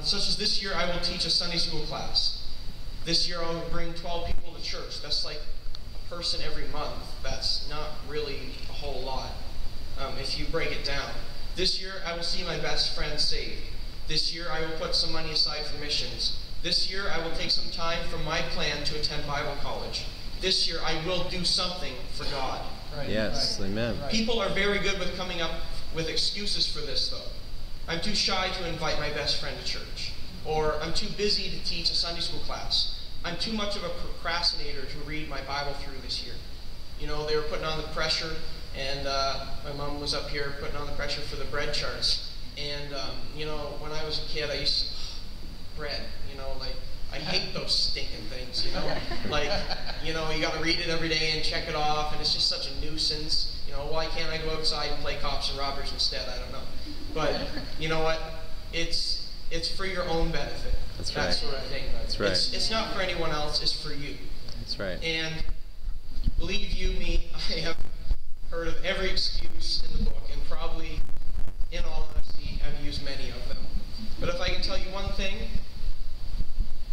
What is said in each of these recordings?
Such as this year, I will teach a Sunday school class. This year, I'll bring 12 people to church. That's like a person every month. That's not really a whole lot if you break it down. This year, I will see my best friend saved. This year, I will put some money aside for missions. This year, I will take some time from my plan to attend Bible college. This year, I will do something for God. Right. Yes, right. Amen. People are very good with coming up with excuses for this, though. I'm too shy to invite my best friend to church. Or I'm too busy to teach a Sunday school class. I'm too much of a procrastinator to read my Bible through this year. You know, they were putting on the pressure, and my mom was up here putting on the pressure for the bread charts. And, you know, when I was a kid, I used to, bread, you know, like, I hate those stinking things, you know. Like, you know, you got to read it every day and check it off, and it's just such a nuisance. You know, why can't I go outside and play cops and robbers instead? I don't know. But, you know what? It's for your own benefit. That's right. That sort of thing. That's right. It's not for anyone else, it's for you. That's right. And believe you me, I have heard of every excuse in the book, and probably, in all honesty, I've used many of them. But if I can tell you one thing,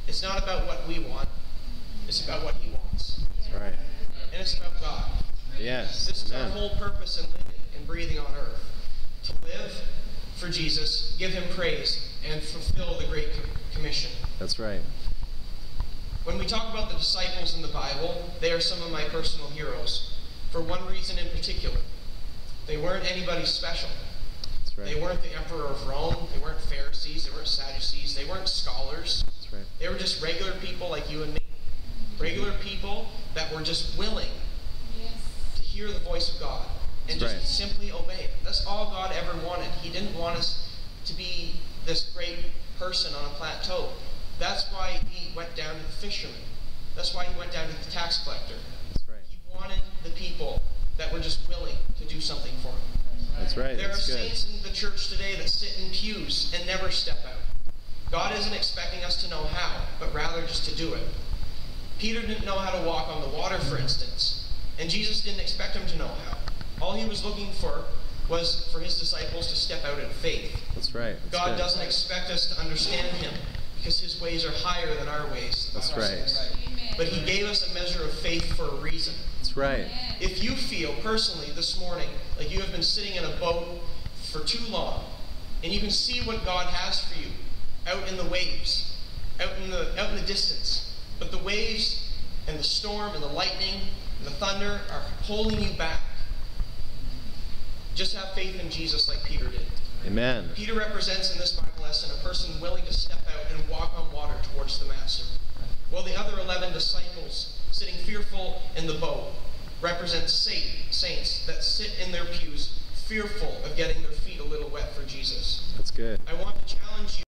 it's not about what we want, it's about what He wants. That's right. And it's about God. Yes. This is Amen. our whole purpose in living and breathing on earth. To live for Jesus, give Him praise, and fulfill the Great Commission. That's right. When we talk about the disciples in the Bible, they are some of my personal heroes. For one reason in particular. They weren't anybody special. That's right. They weren't the emperor of Rome. They weren't Pharisees. They weren't Sadducees. They weren't scholars. That's right. They were just regular people like you and me. Regular people that were just willing to hear the voice of God and That's just simply obey it. That's all God ever wanted. He didn't want us to be this great person on a plateau. That's why He went down to the fishermen. That's why He went down to the tax collector. That's right. He wanted the people that were just willing to do something for Him. That's right. There That's are good. saints in the church today that sit in pews and never step out. God isn't expecting us to know how, but rather just to do it. Peter didn't know how to walk on the water, for instance, and Jesus didn't expect him to know how. All He was looking for was for His disciples to step out in faith. That's right. That's God good. doesn't expect us to understand Him because His ways are higher than our ways. That's right. But He gave us a measure of faith for a reason. That's right. If you feel personally this morning like you have been sitting in a boat for too long, and you can see what God has for you out in the waves, out in the distance, but the waves and the storm and the lightning and the thunder are holding you back, just have faith in Jesus like Peter did. Amen. Peter represents in this Bible lesson a person willing to step out and walk on water towards the Master. While the other 11 disciples, sitting fearful in the boat, represent saints that sit in their pews, fearful of getting their feet a little wet for Jesus. That's good. I want to challenge you